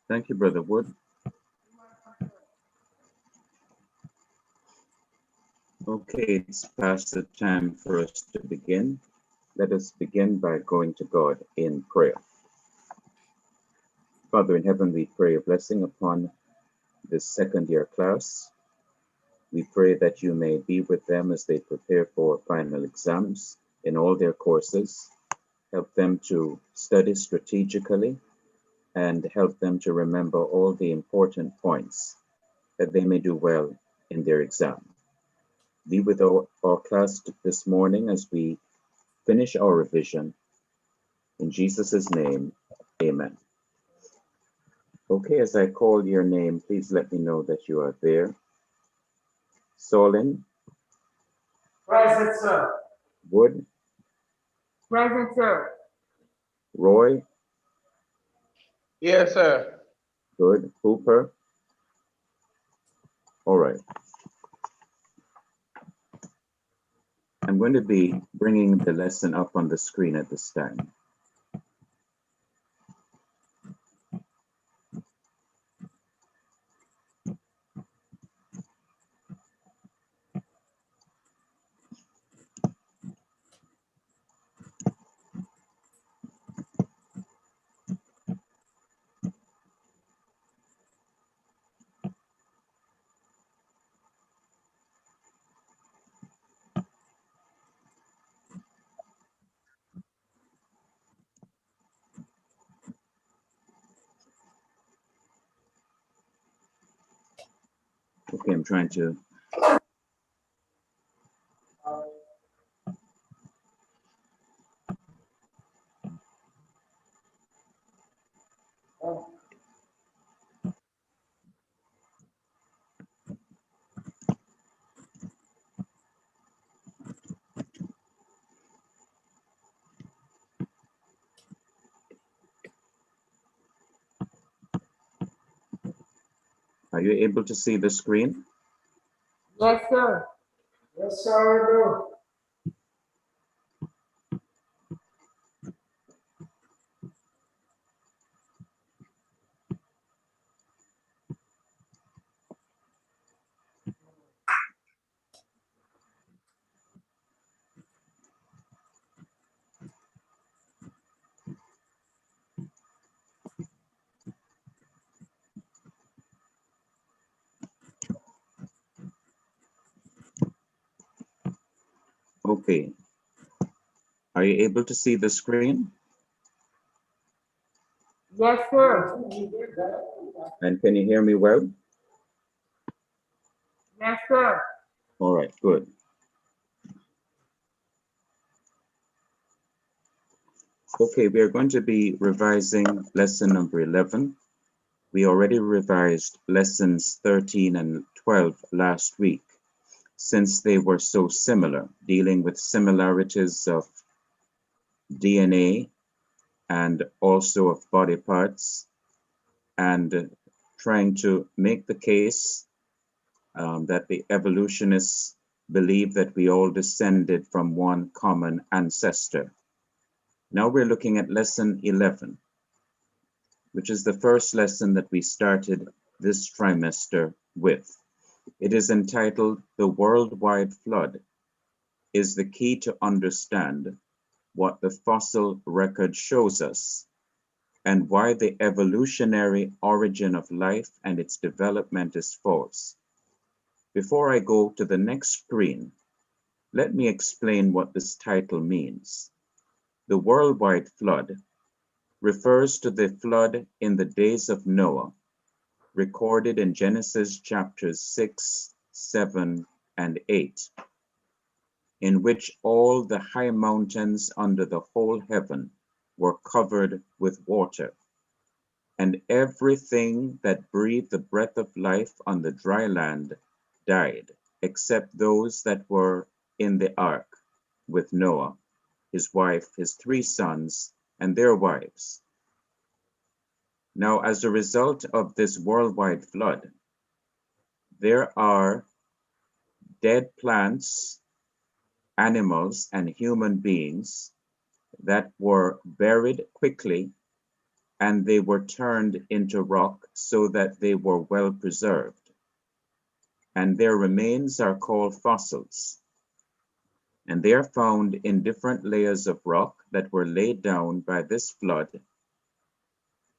Thank you, Brother Wood. Okay, it's past the time for us to begin. Let us begin by going to God in prayer. Father in heaven, we pray a blessing upon this second year class. We pray that you may be with them as they prepare for final exams in all their courses. Help them to study strategically and help them to remember all the important points that they may do well in their exam. Be with our class this morning as we finish our revision. In Jesus' name, amen. Okay, as I call your name, please let me know that you are there. Solin. Present, sir. Wood. Present, sir. Roy. Yes, sir. Good. Hooper. All right. I'm going to be bringing the lesson up on the screen at this time. Okay, I'm trying to. Are you able to see the screen? Yes, sir. Yes, sir, Okay. Are you able to see the screen? Yes, sir. And can you hear me well? Yes, sir. All right, good. Okay, we are going to be revising lesson number 11. We already revised lessons 13 and 12 last week, since they were so similar, dealing with similarities of DNA and also of body parts, and trying to make the case that the evolutionists believe that we all descended from one common ancestor. Now we're looking at lesson 11, which is the first lesson that we started this trimester with. It is entitled "The Worldwide Flood is the Key to Understand What the Fossil Record Shows Us and Why the Evolutionary Origin of Life and its Development is False." Before I go to the next screen, let me explain what this title means. The worldwide flood refers to the flood in the days of Noah, recorded in Genesis chapters 6, 7, and 8, in which all the high mountains under the whole heaven were covered with water, and everything that breathed the breath of life on the dry land died, except those that were in the ark with Noah, his wife, his 3 sons, and their wives. Now, as a result of this worldwide flood, there are dead plants, animals, and human beings that were buried quickly and they were turned into rock so that they were well preserved, and their remains are called fossils, and they are found in different layers of rock that were laid down by this flood.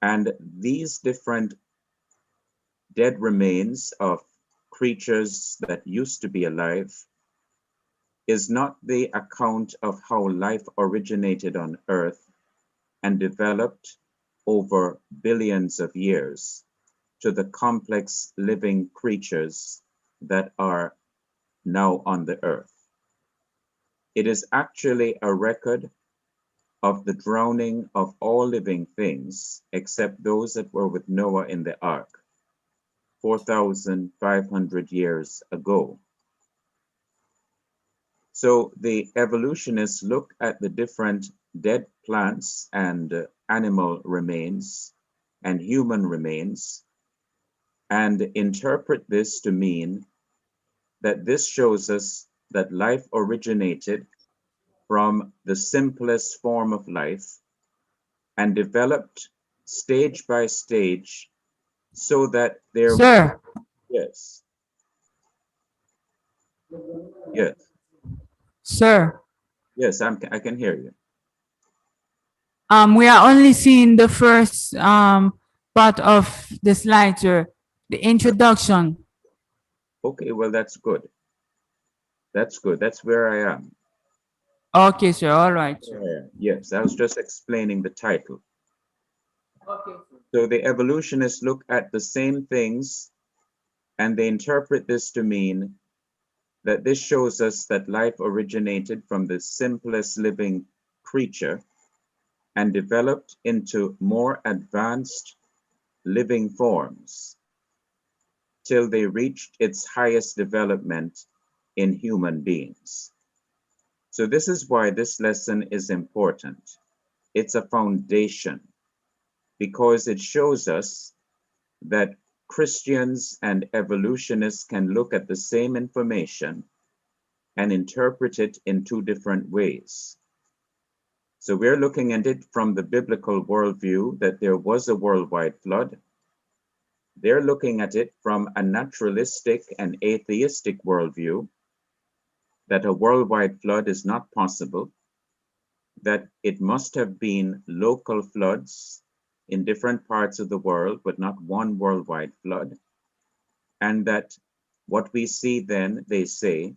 And these different dead remains of creatures that used to be alive is not the account of how life originated on Earth and developed over billions of years to the complex living creatures that are now on the Earth. It is actually a record of the drowning of all living things except those that were with Noah in the ark 4,500 years ago. So the evolutionists look at the different dead plants and animal remains and human remains and interpret this to mean that this shows us that life originated from the simplest form of life and developed stage by stage so that there, Sir, yes, yes, sir, yes, I can hear you. we are only seeing the first part of the slide, sir, the introduction. Okay, well, that's good. That's good. That's where I am. Okay, sir, all right, sir. Yes, I was just explaining the title. Okay, sir. So the evolutionists look at the same things and they interpret this to mean that this shows us that life originated from the simplest living creature and developed into more advanced living forms till they reached its highest development in human beings. So this is why this lesson is important. It's a foundation because it shows us that Christians and evolutionists can look at the same information and interpret it in two different ways. So we're looking at it from the biblical worldview that there was a worldwide flood. They're looking at it from a naturalistic and atheistic worldview that a worldwide flood is not possible, that it must have been local floods in different parts of the world, but not one worldwide flood. And that what we see then, they say,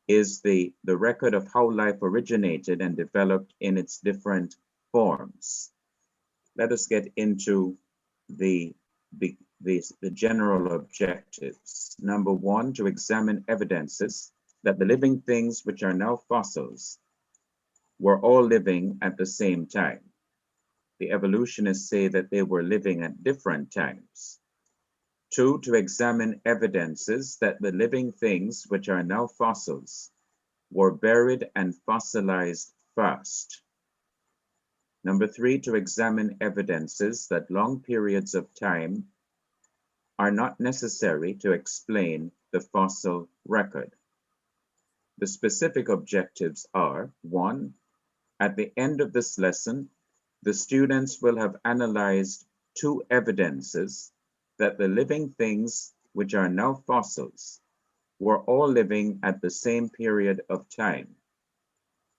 is the record of how life originated and developed in its different forms. Let us get into the general objectives. Number one, to examine evidences that the living things which are now fossils were all living at the same time. The evolutionists say that they were living at different times. Two, to examine evidences that the living things which are now fossils were buried and fossilized fast. Number three, to examine evidences that long periods of time are not necessary to explain the fossil record. The specific objectives are: one, at the end of this lesson, the students will have analyzed two evidences that the living things which are now fossils were all living at the same period of time,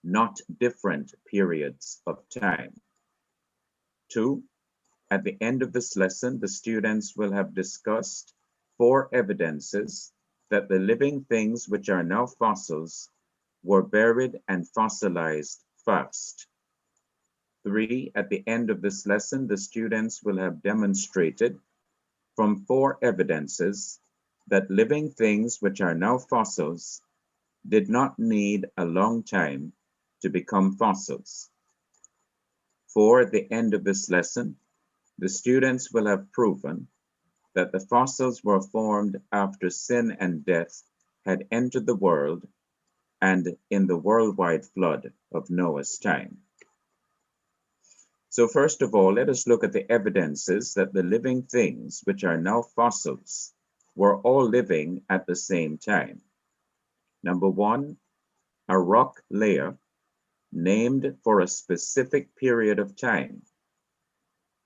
not different periods of time. Two, at the end of this lesson, the students will have discussed four evidences that the living things which are now fossils were buried and fossilized fast. Three, at the end of this lesson, the students will have demonstrated from four evidences that living things which are now fossils did not need a long time to become fossils. Four, at the end of this lesson, the students will have proven that the fossils were formed after sin and death had entered the world and in the worldwide flood of Noah's time. So first of all, let us look at the evidences that the living things which are now fossils were all living at the same time. Number one, a rock layer named for a specific period of time,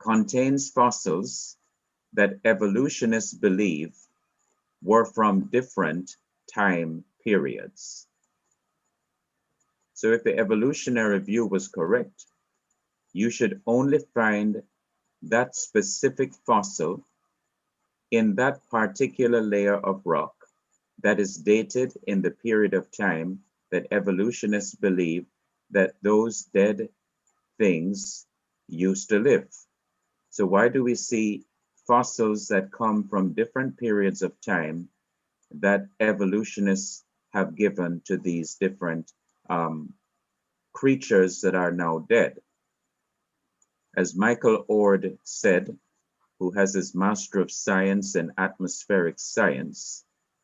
contains fossils that evolutionists believe were from different time periods. So if the evolutionary view was correct, you should only find that specific fossil in that particular layer of rock that is dated in the period of time that evolutionists believe that those dead things used to live. So why do we see fossils that come from different periods of time that evolutionists have given to these different creatures that are now dead? As Michael Ord said, who has his Master of Science in Atmospheric Science,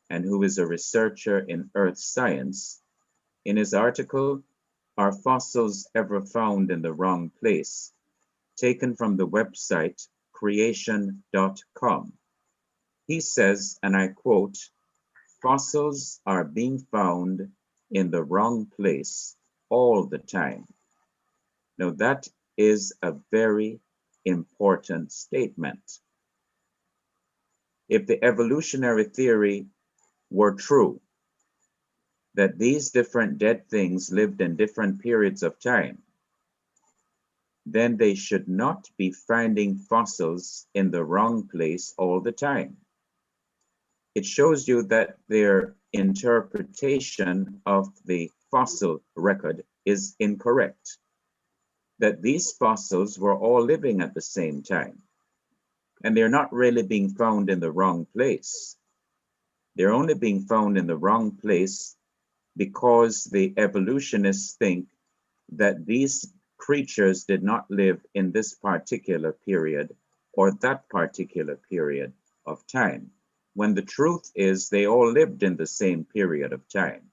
and who is a researcher in earth science, in his article, Are Fossils Ever Found in the Wrong Place?, taken from the website creation.com. He says, and I quote, "Fossils are being found in the wrong place all the time." Now that is a very important statement. If the evolutionary theory were true, that these different dead things lived in different periods of time, then they should not be finding fossils in the wrong place all the time. It shows you that their interpretation of the fossil record is incorrect, that these fossils were all living at the same time, and they're not really being found in the wrong place. They're only being found in the wrong place because the evolutionists think that these creatures did not live in this particular period or that particular period of time, when the truth is they all lived in the same period of time,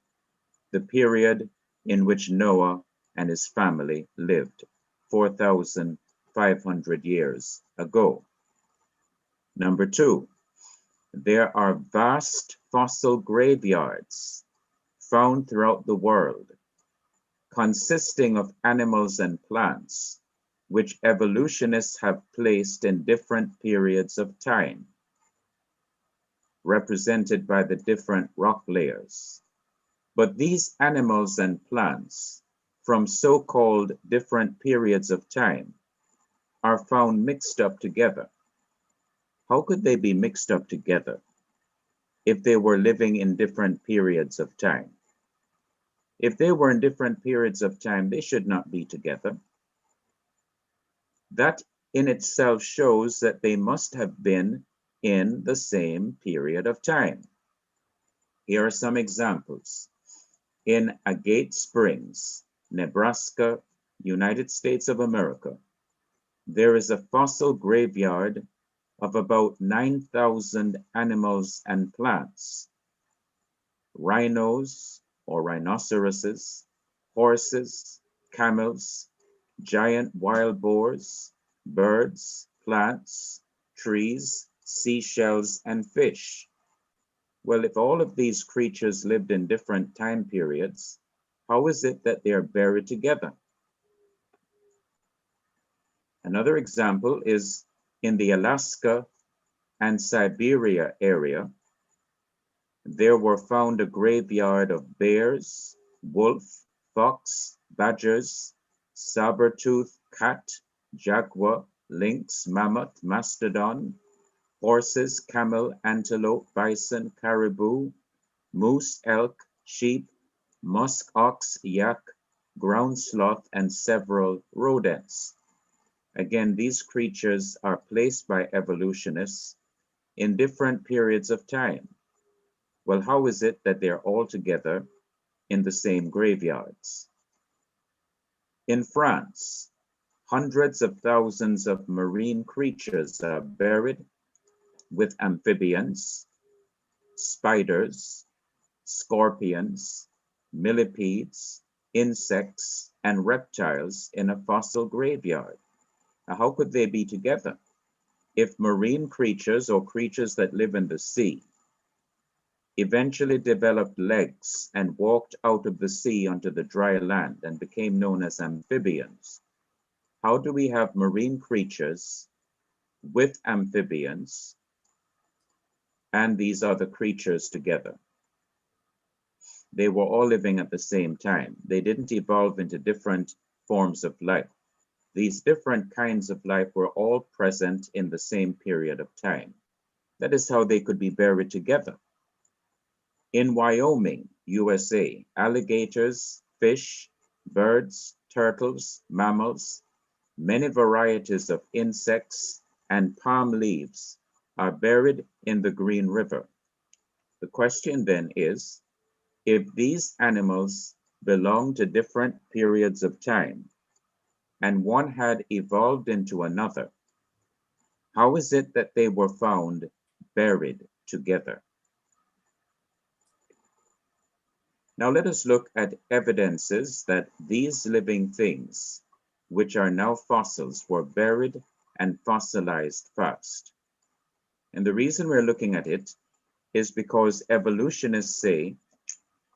the period in which Noah and his family lived 4,500 years ago. Number two, there are vast fossil graveyards found throughout the world, consisting of animals and plants, which evolutionists have placed in different periods of time, represented by the different rock layers. But these animals and plants from so-called different periods of time are found mixed up together. How could they be mixed up together if they were living in different periods of time? If they were in different periods of time, they should not be together. That in itself shows that they must have been in the same period of time. Here are some examples. In Agate Springs, Nebraska, United States of America, there is a fossil graveyard of about 9,000 animals and plants, rhinos or rhinoceroses, horses, camels, giant wild boars, birds, plants, trees, seashells, and fish. Well, if all of these creatures lived in different time periods, how is it that they are buried together? Another example is in the Alaska and Siberia area. There were found a graveyard of bears, wolf, fox, badgers, saber-tooth cat, jaguar, lynx, mammoth, mastodon, horses, camel, antelope, bison, caribou, moose, elk, sheep, musk ox, yak, ground sloth, and several rodents. Again, these creatures are placed by evolutionists in different periods of time. Well, how is it that they're all together in the same graveyards? In France, hundreds of thousands of marine creatures are buried with amphibians, spiders, scorpions, millipedes, insects, and reptiles in a fossil graveyard. Now, how could they be together? If marine creatures or creatures that live in the sea eventually developed legs and walked out of the sea onto the dry land and became known as amphibians, how do we have marine creatures with amphibians and these other creatures together. They were all living at the same time. They didn't evolve into different forms of life. These different kinds of life were all present in the same period of time. That is how they could be buried together. In Wyoming, USA, alligators, fish, birds, turtles, mammals, many varieties of insects, and palm leaves are buried in the Green River. The question then is, if these animals belong to different periods of time, and one had evolved into another, how is it that they were found buried together? Now let us look at evidences that these living things, which are now fossils, were buried and fossilized fast. And the reason we're looking at it is because evolutionists say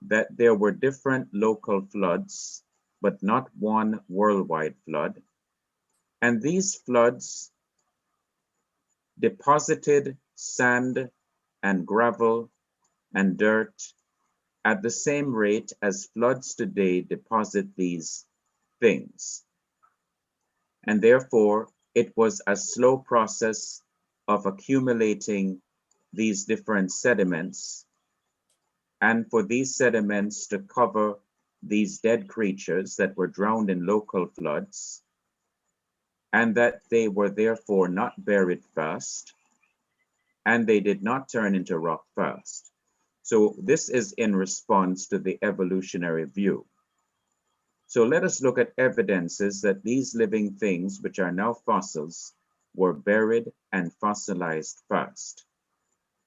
that there were different local floods, but not one worldwide flood. And these floods deposited sand and gravel and dirt at the same rate as floods today deposit these things. And therefore, it was a slow process of accumulating these different sediments, and for these sediments to cover these dead creatures that were drowned in local floods, and that they were therefore not buried fast, and they did not turn into rock fast. So this is in response to the evolutionary view. So let us look at evidences that these living things, which are now fossils, were buried and fossilized fast.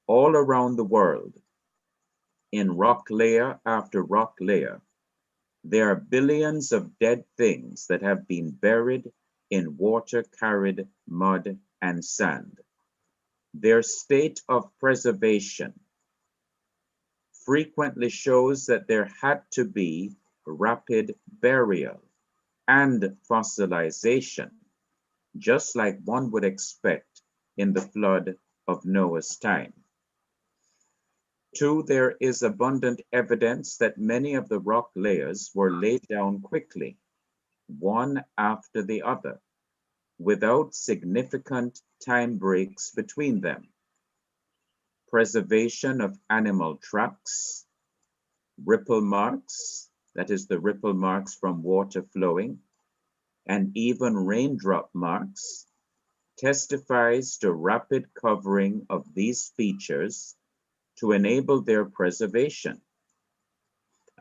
All around the world, in rock layer after rock layer, there are billions of dead things that have been buried in water-carried mud and sand. Their state of preservation frequently shows that there had to be rapid burial and fossilization, just like one would expect in the flood of Noah's time. 2, there is abundant evidence that many of the rock layers were laid down quickly, one after the other, without significant time breaks between them. Preservation of animal tracks, ripple marks, that is the ripple marks from water flowing, and even raindrop marks, testifies to rapid covering of these features to enable their preservation.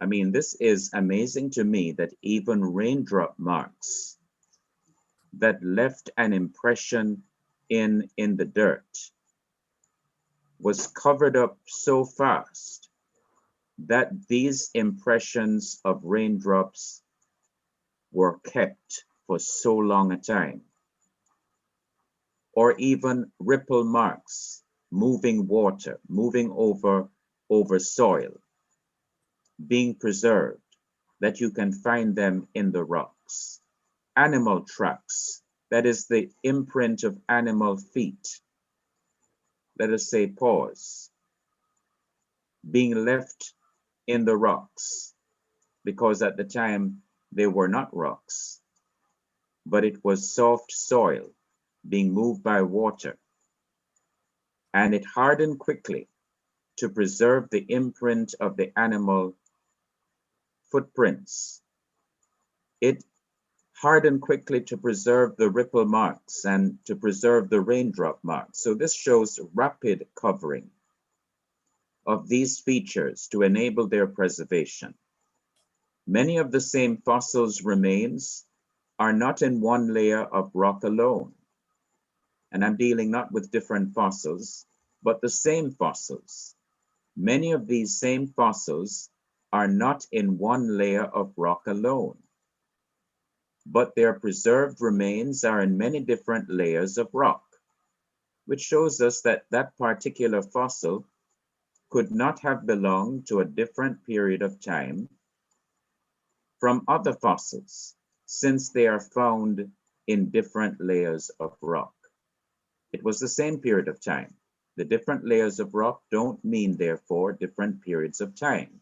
I mean, this is amazing to me that even raindrop marks that left an impression in the dirt was covered up so fast that these impressions of raindrops were kept for so long a time. Or even ripple marks, moving water, moving over soil, being preserved, that you can find them in the rocks. Animal tracks, that is the imprint of animal feet, let us say paws, being left in the rocks, because at the time they were not rocks, but it was soft soil being moved by water, and it hardened quickly to preserve the imprint of the animal footprints. It hardened quickly to preserve the ripple marks and to preserve the raindrop marks. So this shows rapid covering of these features to enable their preservation. Many of the same fossils' remains are not in one layer of rock alone. And I'm dealing not with different fossils, but the same fossils. Many of these same fossils are not in one layer of rock alone, but their preserved remains are in many different layers of rock, which shows us that that particular fossil could not have belonged to a different period of time from other fossils, since they are found in different layers of rock. It was the same period of time. The different layers of rock don't mean, therefore, different periods of time.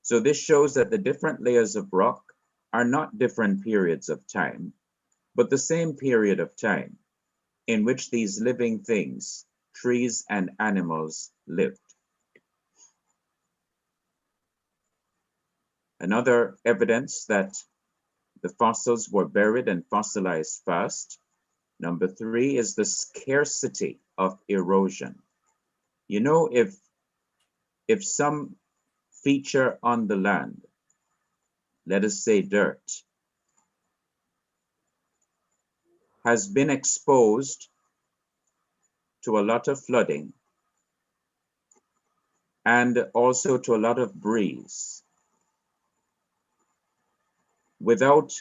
So this shows that the different layers of rock are not different periods of time, but the same period of time in which these living things, trees and animals, lived. Another evidence that the fossils were buried and fossilized fast. Number 3 is the scarcity of erosion. You know, if some feature on the land, let us say dirt, has been exposed to a lot of flooding and also to a lot of breeze, without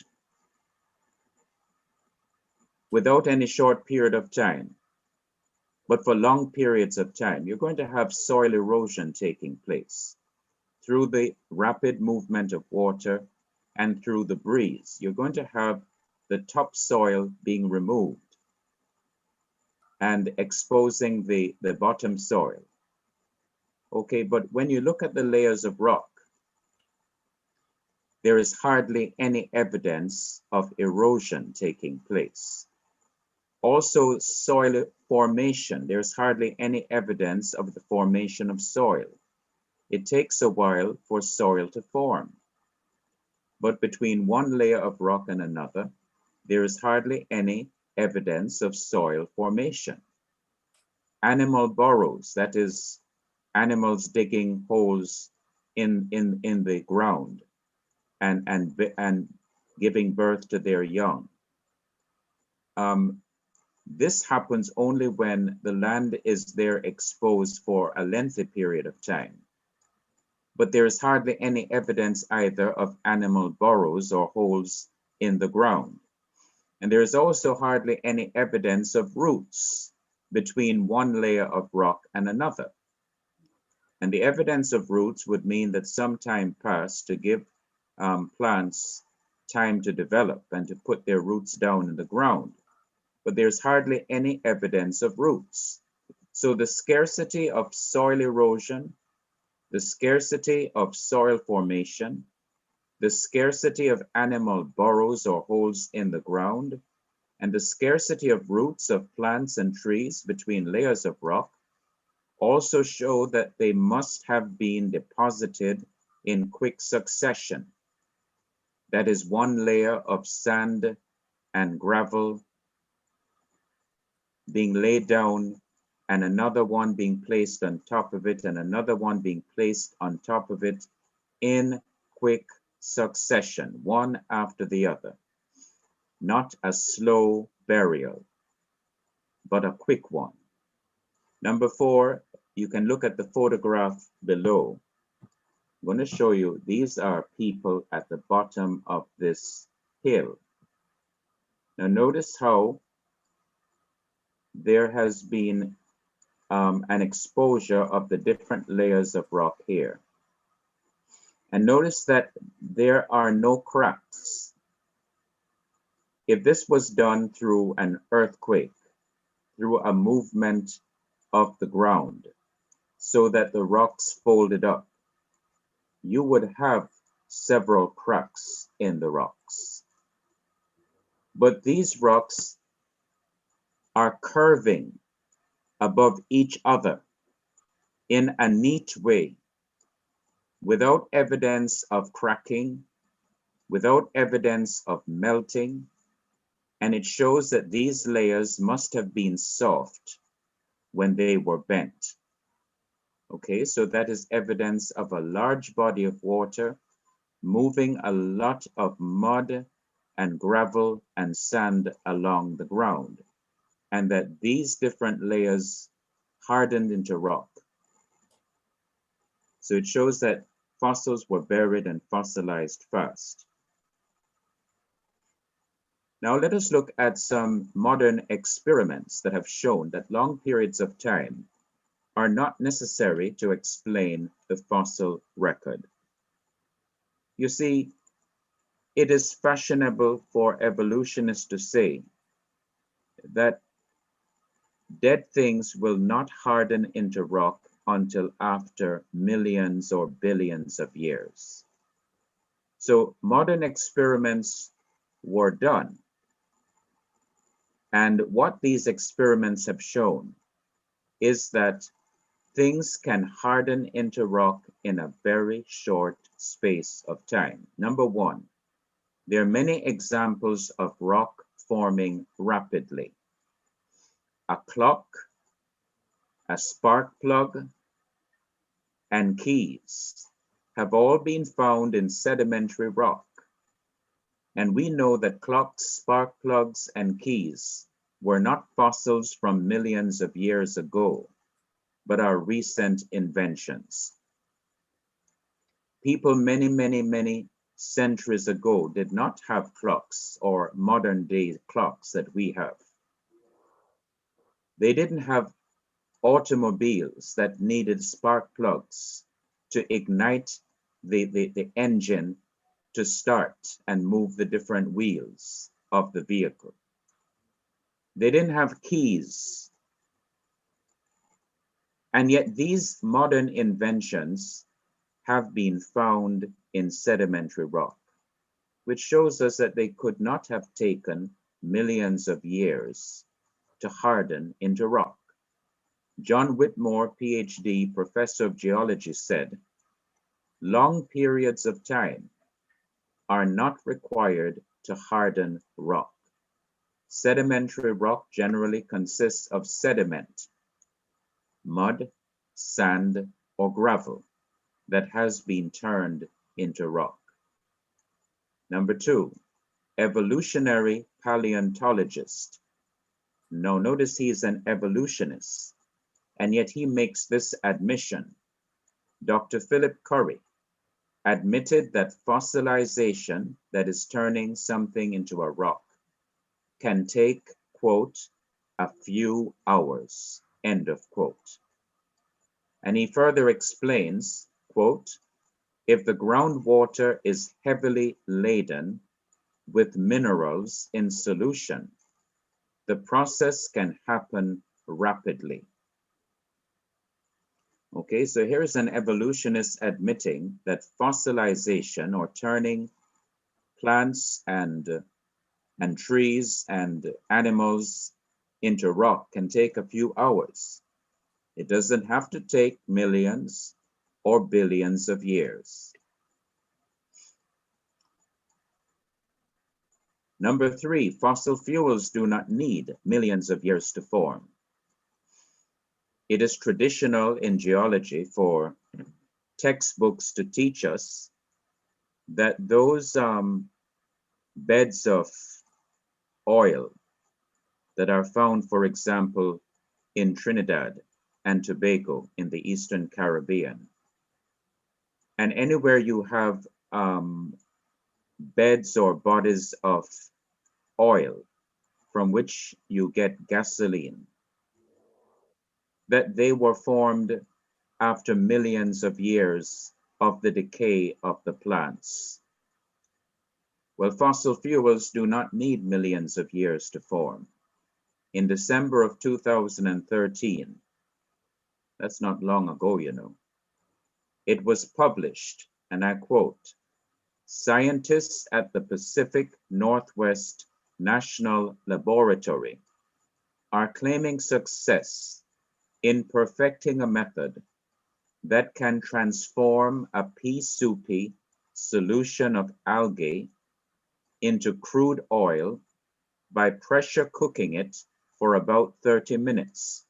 any short period of time, but for long periods of time, you're going to have soil erosion taking place through the rapid movement of water and through the breeze. You're going to have the topsoil being removed and exposing the bottom soil. Okay, but when you look at the layers of rock, there is hardly any evidence of erosion taking place. Also, soil formation, there's hardly any evidence of the formation of soil. It takes a while for soil to form. But between one layer of rock and another, there is hardly any evidence of soil formation. Animal burrows, that is, animals digging holes in the ground and giving birth to their young. This happens only when the land is there exposed for a lengthy period of time. But there is hardly any evidence either of animal burrows or holes in the ground. And there is also hardly any evidence of roots between one layer of rock and another. And the evidence of roots would mean that some time passed to give plants time to develop and to put their roots down in the ground. But there's hardly any evidence of roots. So the scarcity of soil erosion, the scarcity of soil formation, the scarcity of animal burrows or holes in the ground, and the scarcity of roots of plants and trees between layers of rock also show that they must have been deposited in quick succession. That is, one layer of sand and gravel being laid down and another one being placed on top of it and another one being placed on top of it in quick succession, one after the other. Not a slow burial, but a quick one. Number 4, you can look at the photograph below. I'm going to show you, these are people at the bottom of this hill. Now notice how there has been an exposure of the different layers of rock here. And notice that there are no cracks. If this was done through an earthquake, through a movement of the ground, so that the rocks folded up, you would have several cracks in the rocks. But these rocks are curving above each other in a neat way, without evidence of cracking, without evidence of melting, and it shows that these layers must have been soft when they were bent. Okay, so that is evidence of a large body of water moving a lot of mud and gravel and sand along the ground, and that these different layers hardened into rock. So it shows that fossils were buried and fossilized fast. Now let us look at some modern experiments that have shown that long periods of time are not necessary to explain the fossil record. You see, it is fashionable for evolutionists to say that dead things will not harden into rock until after millions or billions of years. So modern experiments were done. And what these experiments have shown is that things can harden into rock in a very short space of time. Number one, there are many examples of rock forming rapidly. A clock, a spark plug, and keys have all been found in sedimentary rock. And we know that clocks, spark plugs, and keys were not fossils from millions of years ago, but are recent inventions. People many centuries ago did not have clocks or modern day clocks that we have. They didn't have automobiles that needed spark plugs to ignite the engine to start and move the different wheels of the vehicle. They didn't have keys. And yet these modern inventions have been found in sedimentary rock, which shows us that they could not have taken millions of years to harden into rock. John Whitmore, PhD, professor of geology, said, long periods of time are not required to harden rock. Sedimentary rock generally consists of sediment, mud, sand, or gravel that has been turned into rock. Number two, evolutionary paleontologist. Now notice he's an evolutionist, and yet he makes this admission. Dr. Philip Curry admitted that fossilization, that is turning something into a rock, can take, quote, a few hours, end of quote. And he further explains, quote, if the groundwater is heavily laden with minerals in solution, the process can happen rapidly. Okay, so here's an evolutionist admitting that fossilization, or turning plants and trees and animals into rock, can take a few hours. It doesn't have to take millions or billions of years. Number three, fossil fuels do not need millions of years to form. It is traditional in geology for textbooks to teach us that those beds of oil that are found, for example, in Trinidad and Tobago in the Eastern Caribbean, and anywhere you have beds or bodies of oil from which you get gasoline, that they were formed after millions of years of the decay of the plants. Well, fossil fuels do not need millions of years to form. In December of 2013, that's not long ago, you know, it was published, and I quote, scientists at the Pacific Northwest National Laboratory are claiming success in perfecting a method that can transform a pea soupy solution of algae into crude oil by pressure cooking it for about 30 minutes.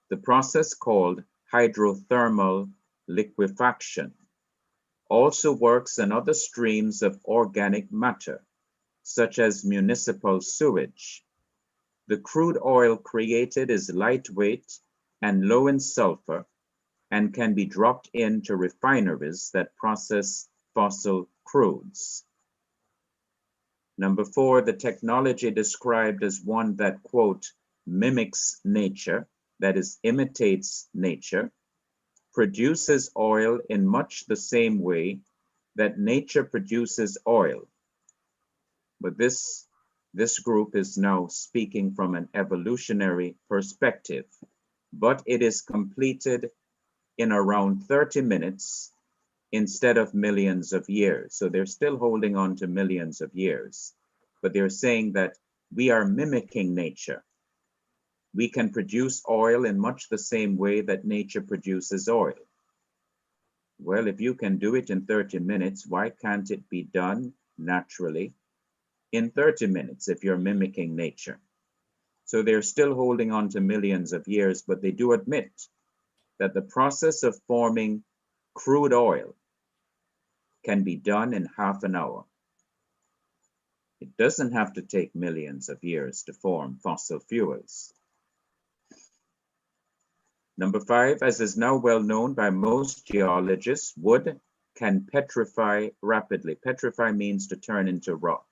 The process, called hydrothermal liquefaction, also works on other streams of organic matter, such as municipal sewage. The crude oil created is lightweight and low in sulfur and can be dropped into refineries that process fossil crudes. Number four, the technology described as one that, quote, mimics nature, that is, imitates nature, produces oil in much the same way that nature produces oil. But this This group is now speaking from an evolutionary perspective, but it is completed in around 30 minutes instead of millions of years. So they're still holding on to millions of years, but they're saying that we are mimicking nature. We can produce oil in much the same way that nature produces oil. Well, if you can do it in 30 minutes, why can't it be done naturally in 30 minutes if you're mimicking nature? So they're still holding on to millions of years, but they do admit that the process of forming crude oil can be done in half an hour. It doesn't have to take millions of years to form fossil fuels. Number 5, as is now well known by most geologists, wood can petrify rapidly. Petrify means to turn into rock.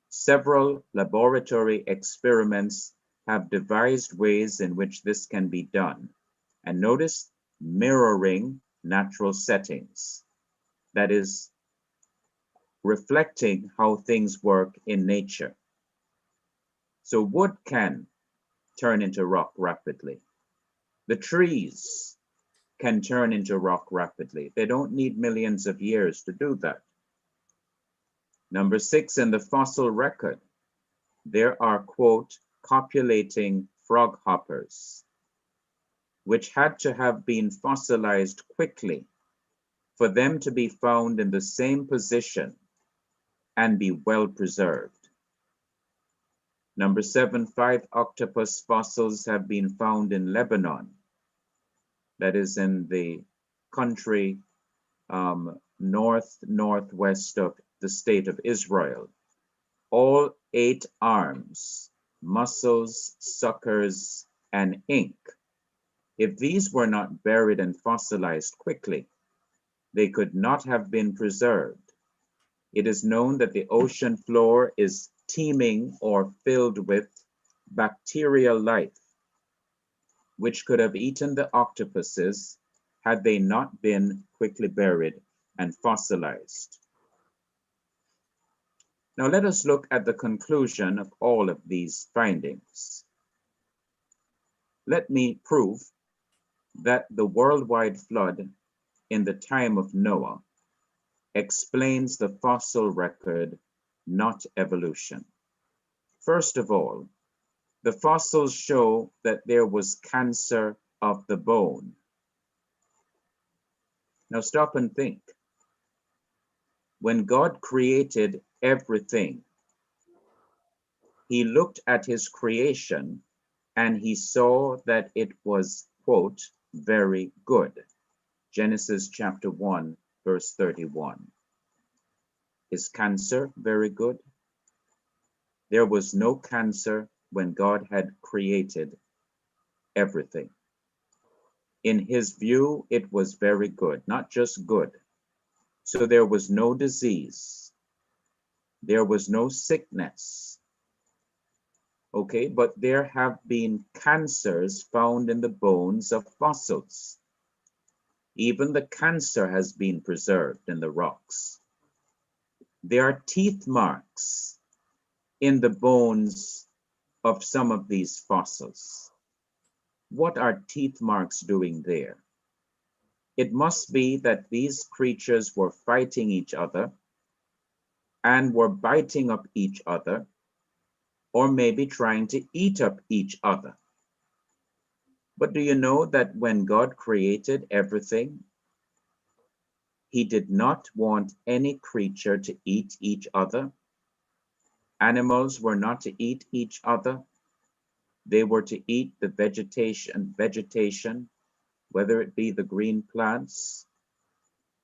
Several laboratory experiments have devised ways in which this can be done. And notice, mirroring natural settings. That is, reflecting how things work in nature. So wood can turn into rock rapidly. The trees can turn into rock rapidly. They don't need millions of years to do that. Number 6, in the fossil record, there are, quote, copulating frog hoppers, which had to have been fossilized quickly for them to be found in the same position and be well preserved. Number 7, 5 octopus fossils have been found in Lebanon. That is in the country northwest of the state of Israel. All 8 arms, muscles, suckers, and ink. If these were not buried and fossilized quickly, they could not have been preserved. It is known that the ocean floor is teeming or filled with bacterial life, which could have eaten the octopuses had they not been quickly buried and fossilized. Now let us look at the conclusion of all of these findings. Let me prove that the worldwide flood in the time of Noah explains the fossil record, not evolution. First of all, the fossils show that there was cancer of the bone. Now stop and think. When God created everything, he looked at his creation and he saw that it was, quote, very good. Genesis chapter 1, verse 31. Is cancer very good? There was no cancer when God had created everything. In his view, it was very good, not just good. So there was no disease. There was no sickness. Okay, but there have been cancers found in the bones of fossils. Even the cancer has been preserved in the rocks. There are teeth marks in the bones of some of these fossils. What are teeth marks doing there? It must be that these creatures were fighting each other and were biting up each other, or maybe trying to eat up each other. But do you know that when God created everything, he did not want any creature to eat each other? Animals were not to eat each other. They were to eat the vegetation, whether it be the green plants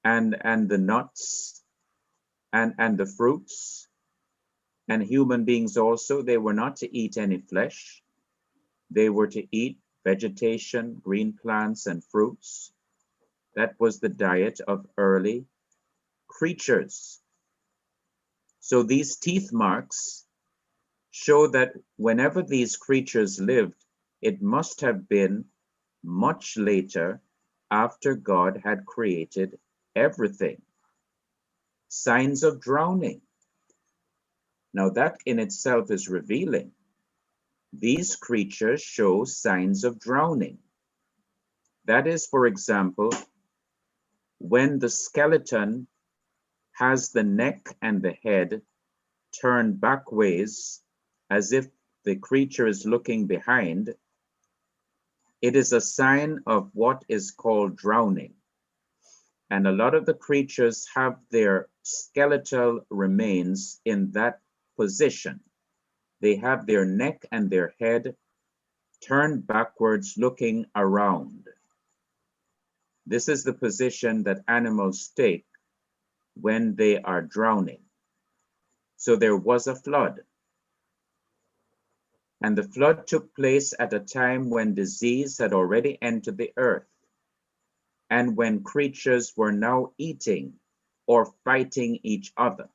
and the nuts and the fruits. And human beings also, they were not to eat any flesh. They were to eat vegetation, green plants, and fruits. That was the diet of early creatures. So these teeth marks show that whenever these creatures lived, it must have been much later after God had created everything. Signs of drowning. Now that in itself is revealing. These creatures show signs of drowning. That is, for example, when the skeleton has the neck and the head turned back ways as if the creature is looking behind, it is a sign of what is called drowning. And a lot of the creatures have their skeletal remains in that position. They have their neck and their head turned backwards looking around. This is the position that animals take when they are drowning. So there was a flood. And the flood took place at a time when disease had already entered the earth, and when creatures were now eating or fighting each other.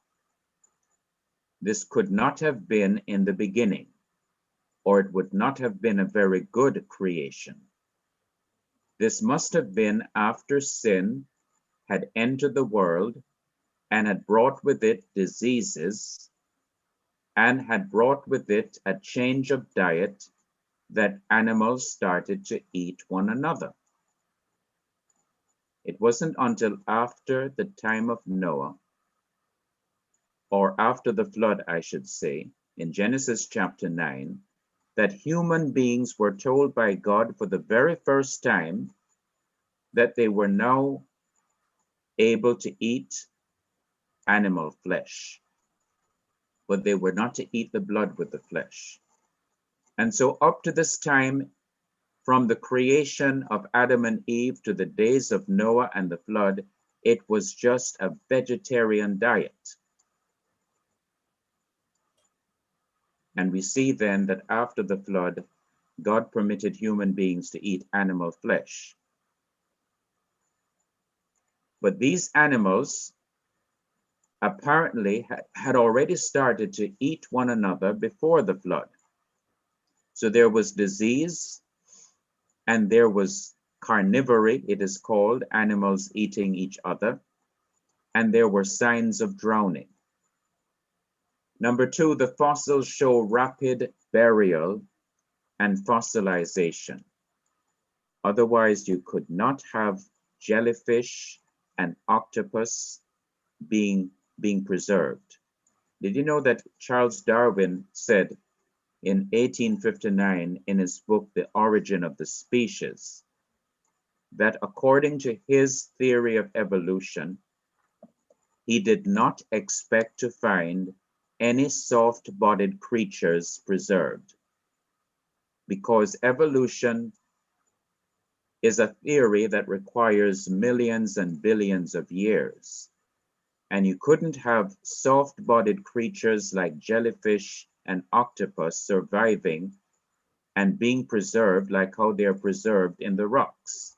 This could not have been in the beginning, or it would not have been a very good creation. This must have been after sin had entered the world and had brought with it diseases and had brought with it a change of diet, that animals started to eat one another. It wasn't until after the time of Noah, or after the flood, I should say, in Genesis chapter 9, that human beings were told by God for the very first time that they were now able to eat animal flesh, but they were not to eat the blood with the flesh. And so up to this time, from the creation of Adam and Eve to the days of Noah and the flood, it was just a vegetarian diet. And we see then that after the flood, God permitted human beings to eat animal flesh. But these animals apparently had already started to eat one another before the flood. So there was disease and there was carnivory, it is called, animals eating each other, and there were signs of drowning. Number two, the fossils show rapid burial and fossilization. Otherwise, you could not have jellyfish and octopus being preserved. Did you know that Charles Darwin said in 1859 in his book, The Origin of the Species, that according to his theory of evolution, he did not expect to find any soft-bodied creatures preserved, because evolution is a theory that requires millions and billions of years. And you couldn't have soft-bodied creatures like jellyfish and octopus surviving and being preserved like how they're preserved in the rocks.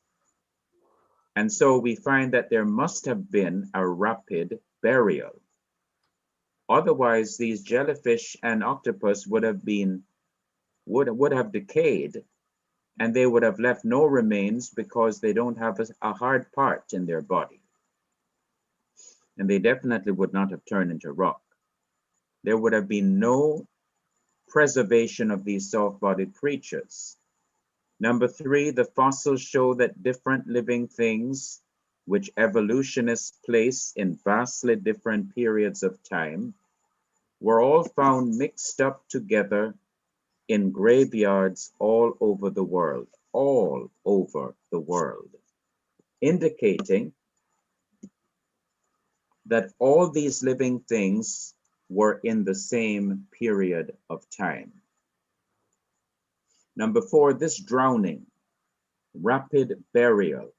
And so we find that there must have been a rapid burial. Otherwise, these jellyfish and octopus would have decayed, and they would have left no remains because they don't have a hard part in their body. And they definitely would not have turned into rock. There would have been no preservation of these soft-bodied creatures. Number three, the fossils show that different living things, which evolutionists place in vastly different periods of time, were all found mixed up together in graveyards all over the world, indicating that all these living things were in the same period of time. Number four, this drowning, rapid burial,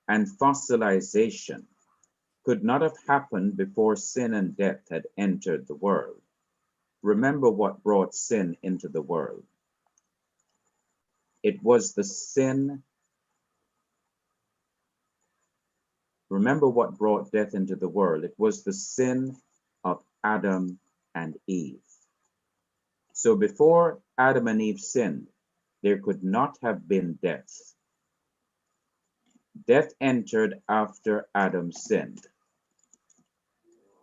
and fossilization could not have happened before sin and death had entered the world. Remember what brought sin into the world. It was the sin. Remember what brought death into the world. It was the sin of Adam and Eve. So before Adam and Eve sinned, there could not have been death. Death entered after Adam sinned.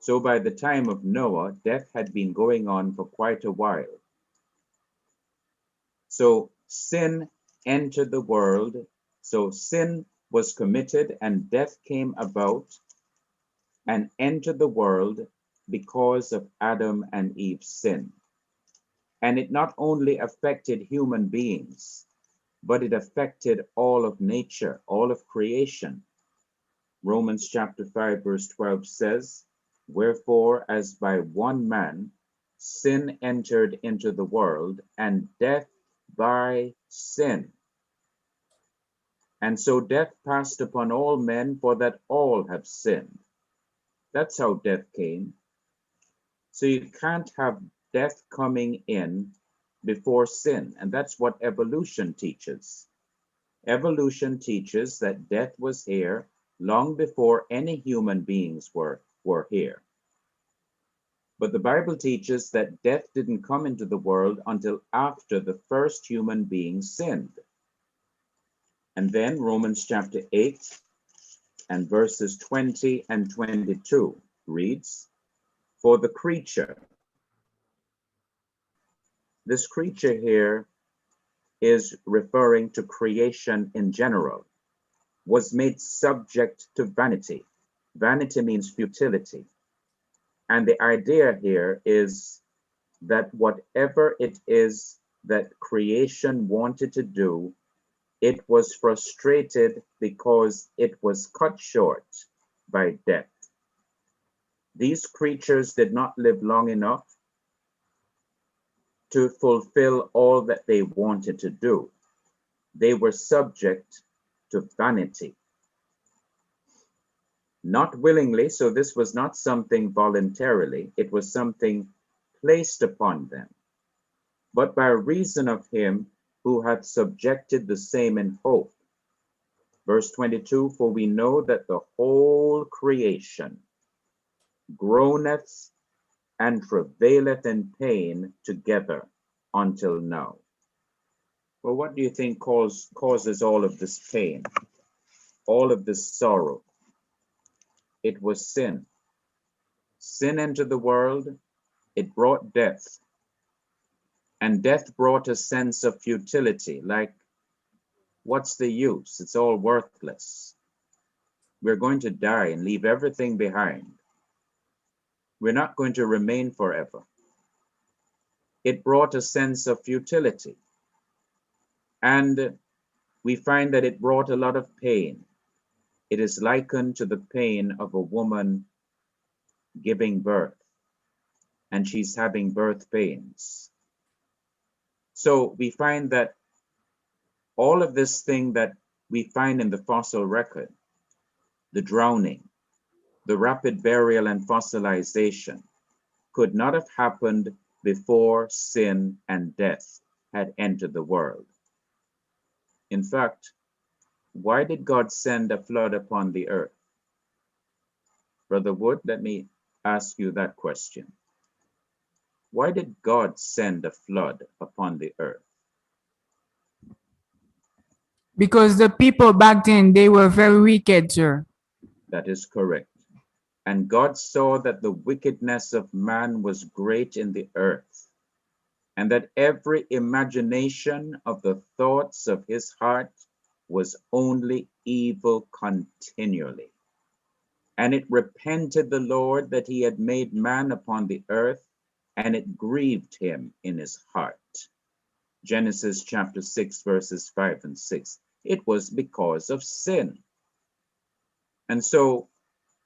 So by the time of Noah, death had been going on for quite a while. So sin entered the world. So sin was committed and death came about and entered the world because of Adam and Eve's sin. And it not only affected human beings, but it affected all of nature, all of creation. Romans chapter 5 verse 12 says, "Wherefore, as by one man sin entered into the world, and death by sin. And so death passed upon all men, for that all have sinned." That's how death came. So you can't have death coming in before sin, and that's what evolution teaches. Evolution teaches that death was here long before any human beings were here. But the Bible teaches that death didn't come into the world until after the first human being sinned. And then Romans chapter 8 and verses 20 and 22 reads, "For the creature," this creature here is referring to creation in general, "was made subject to vanity." Vanity means futility. And the idea here is that whatever it is that creation wanted to do, it was frustrated because it was cut short by death. These creatures did not live long enough to fulfill all that they wanted to do. They were subject to vanity. Not willingly, so this was not something voluntarily, it was something placed upon them. But by reason of him who hath subjected the same in hope. Verse 22, "For we know that the whole creation groaneth and travaileth in pain together until now." Well, what do you think causes all of this pain, all of this sorrow? It was sin. Sin entered the world, it brought death. And death brought a sense of futility, like, what's the use? It's all worthless. We're going to die and leave everything behind. We're not going to remain forever. It brought a sense of futility. And we find that it brought a lot of pain. It is likened to the pain of a woman giving birth, and she's having birth pains. So we find that all of this thing that we find in the fossil record, the drowning, the rapid burial and fossilization, could not have happened before sin and death had entered the world. In fact, why did God send a flood upon the earth? Brother Wood, let me ask you that question. Why did God send a flood upon the earth? Because the people back then, they were very wicked, sir. That is correct. And God saw that the wickedness of man was great in the earth, and that every imagination of the thoughts of his heart was only evil continually. And it repented the Lord that he had made man upon the earth, and it grieved him in his heart. Genesis chapter 6, verses 5 and 6. It was because of sin. And so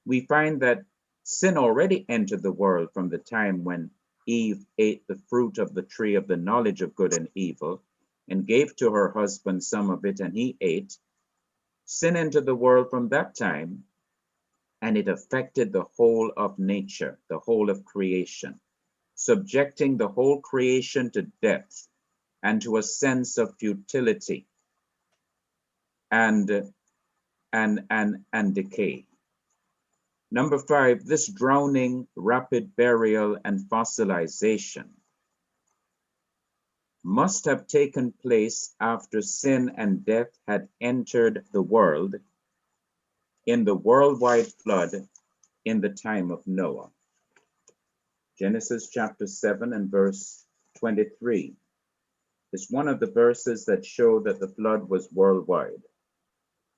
we find that sin already entered the world from the time when Eve ate the fruit of the tree of the knowledge of good and evil and gave to her husband some of it, and he ate. Sin entered the world from that time, and it affected the whole of nature, the whole of creation, subjecting the whole creation to death and to a sense of futility and decay. Number 5, this drowning, rapid burial, and fossilization must have taken place after sin and death had entered the world in the worldwide flood in the time of Noah. Genesis chapter 7 and verse 23 is one of the verses that show that the flood was worldwide.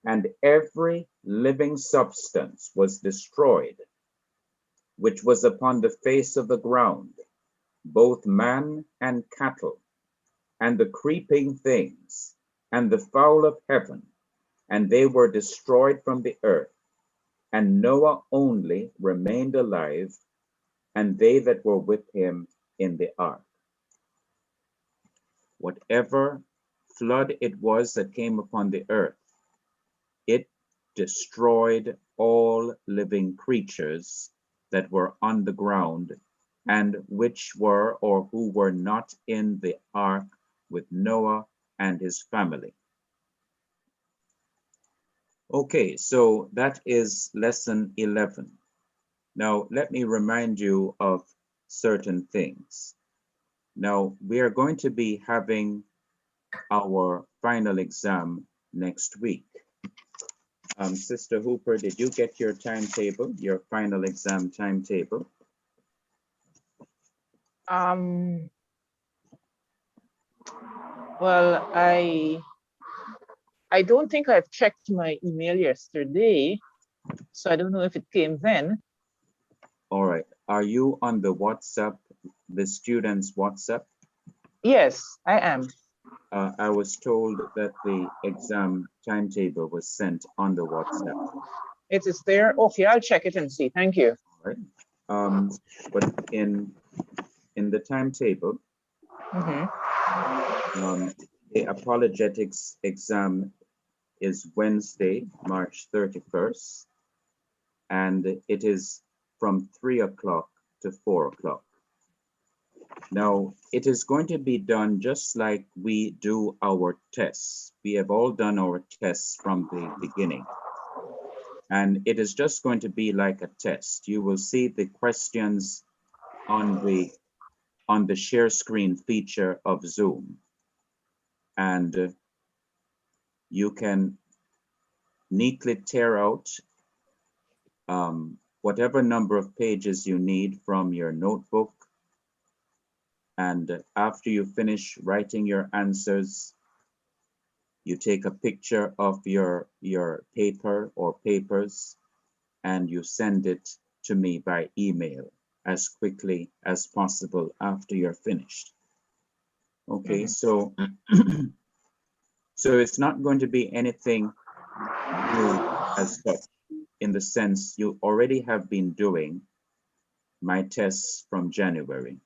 And every living substance was destroyed, which was upon the face of the ground, both man and cattle, and the creeping things, and the fowl of heaven, and they were destroyed from the earth. And Noah only remained alive, and they that were with him in the ark. Whatever flood it was that came upon the earth, it destroyed all living creatures that were on the ground and which were or who were not in the ark with Noah and his family. Okay, so that is lesson 11. Now, let me remind you of certain things. Now, we are going to be having our final exam next week. Sister Hooper, did you get your timetable, your final exam timetable? Well, I don't think I've checked my email yesterday, so I don't know if it came then. All right. Are you on the WhatsApp, the students' WhatsApp? Yes, I am. I was told that the exam timetable was sent on the WhatsApp. It is there. Okay, I'll check it and see. Thank you. All right. But in the timetable, the Apologetics exam is Wednesday, March 31st, and it is from 3 o'clock to 4 o'clock. Now, it is going to be done just like we do our tests. We have all done our tests from the beginning. And it is just going to be like a test. You will see the questions on the share screen feature of Zoom. And you can neatly tear out whatever number of pages you need from your notebook. And after you finish writing your answers, you take a picture of your paper or papers and you send it to me by email as quickly as possible after you're finished. Okay, so so it's not going to be anything new as such, in the sense you already have been doing my tests from January,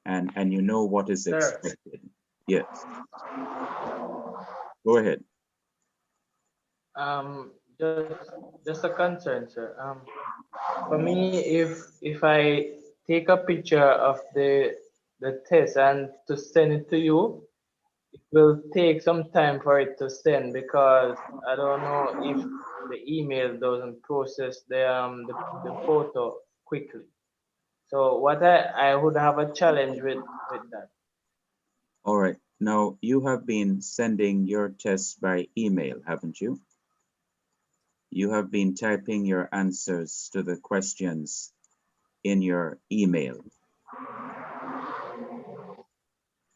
and you know what is expected. Yes. Go ahead. Just a concern, sir. For me, if I take a picture of the test and to send it to you, it will take some time for it to send, because I don't know if the email doesn't process the photo quickly. So what I would have a challenge with that. All right. Now, you have been sending your tests by email, haven't you? You have been typing your answers to the questions in your email.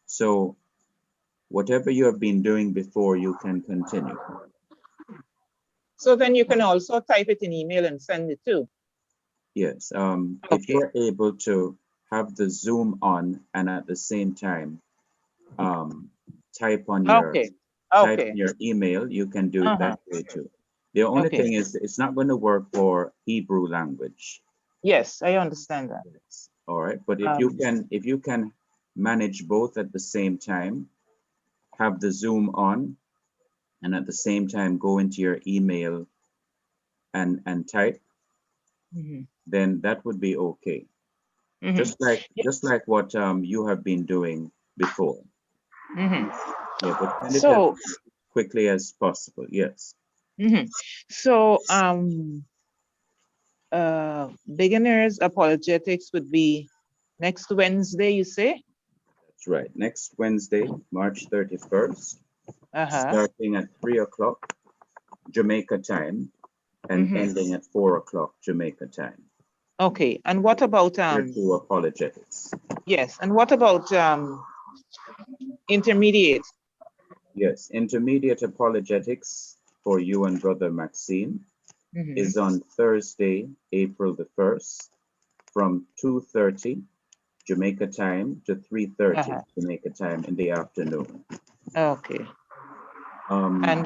So whatever you have been doing before, you can continue. So then you can also type it in email and send it too. Yes. If you're able to have the Zoom on and at the same time type on your type in your email, you can do it that way too. The only thing is it's not going to work for Hebrew language. Yes, I understand that. Yes. All right, but if you can manage both at the same time, have the Zoom on and at the same time go into your email and type, then that would be okay. Just like what you have been doing before. Yeah, but send it as quickly as possible. Yes. So beginners apologetics would be next Wednesday, you say? That's right. Next Wednesday, March 31st, starting at 3 o'clock Jamaica time and ending at 4 o'clock Jamaica time. Okay, and what about Year 2 apologetics. yes, and what about intermediate? Yes, intermediate apologetics for you and Brother Maxine Mhm. is on Thursday, April the 1st, from 2:30 Jamaica time to 3:30 Uh-huh. Jamaica time in the afternoon. Okay. Um, And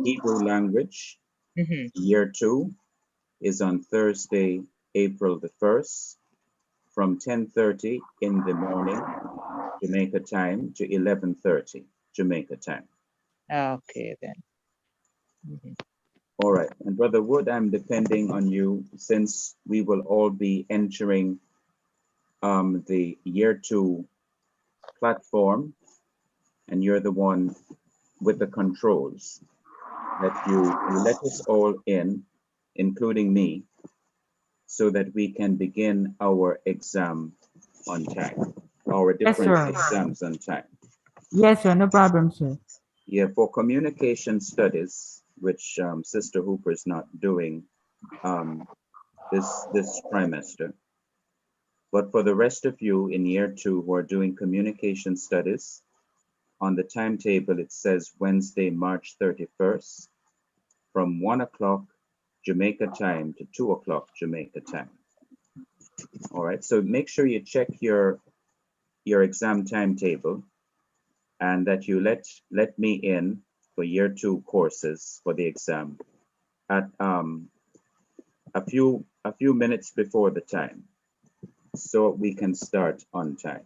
Hebrew language, mhm. year 2, is on Thursday, April the 1st, from 10:30 in the morning Jamaica time to 11:30 Jamaica time. Okay then. Mhm. All right, and Brother Wood, I'm depending on you since we will all be entering the year 2 platform, and you're the one with the controls, that you let us all in, including me, so that we can begin our exam on time, our Yes, different sir. exams on time. Yes, sir. No problem, sir. Yeah, for communication studies, which Sister Hooper is not doing this trimester, but for the rest of you in year 2 who are doing communication studies, on the timetable it says Wednesday, March 31st, from 1 o'clock Jamaica time to 2 o'clock Jamaica time. All right, so make sure you check your exam timetable, and that you let me in for year 2 courses for the exam at a few minutes before the time, so we can start on time.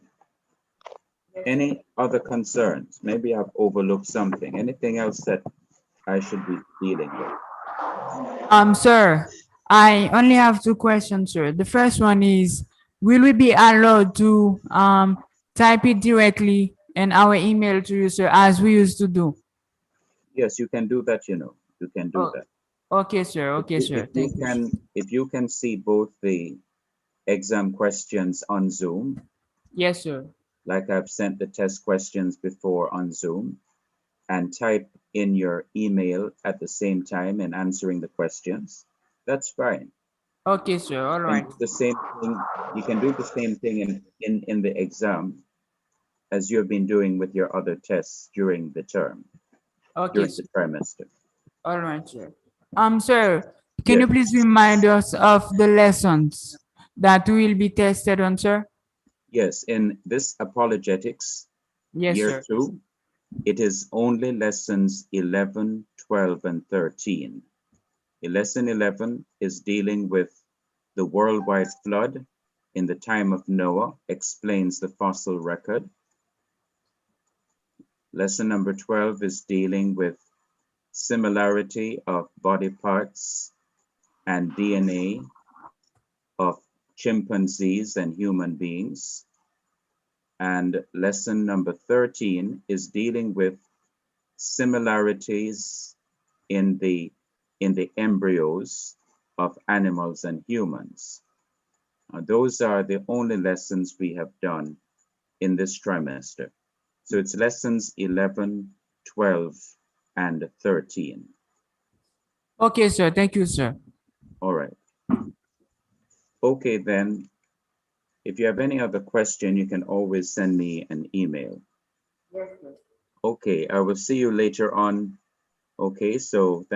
Any other concerns? Maybe I've overlooked something. Anything else that I should be dealing with? Sir, I only have 2 questions, sir. The first one is, will we be allowed to type it directly in our email to you, sir, as we used to do? Yes, you can do that, you can do Oh, that. okay, sir. Okay, sir. Thank you. If you can see both the exam questions on Zoom, Yes, sir. like I've sent the test questions before on Zoom, and type in your email at the same time and answering the questions, that's fine. Okay, sir. All right. And the same thing, you can do the same thing in the exam as you've been doing with your other tests during the term, Okay, during sir. the trimester. All right, sir. Sir, can you Yes, please remind us of the lessons that will be tested on, sir? yes, in this apologetics, Yes, year sir. 2, it is only lessons 11, 12, and 13. Lesson 11 is dealing with the worldwide flood in the time of Noah, explains the fossil record. Lesson number 12 is dealing with similarity of body parts and DNA of chimpanzees and human beings. And lesson number 13 is dealing with similarities in the embryos of animals and humans. Those are the only lessons we have done in this trimester. So it's lessons 11, 12, and 13. Okay, sir. Thank you, sir. All right. Okay, then, if you have any other question, you can always send me an email. Yes, sir. Okay, I will see you later on. Okay, so thank you.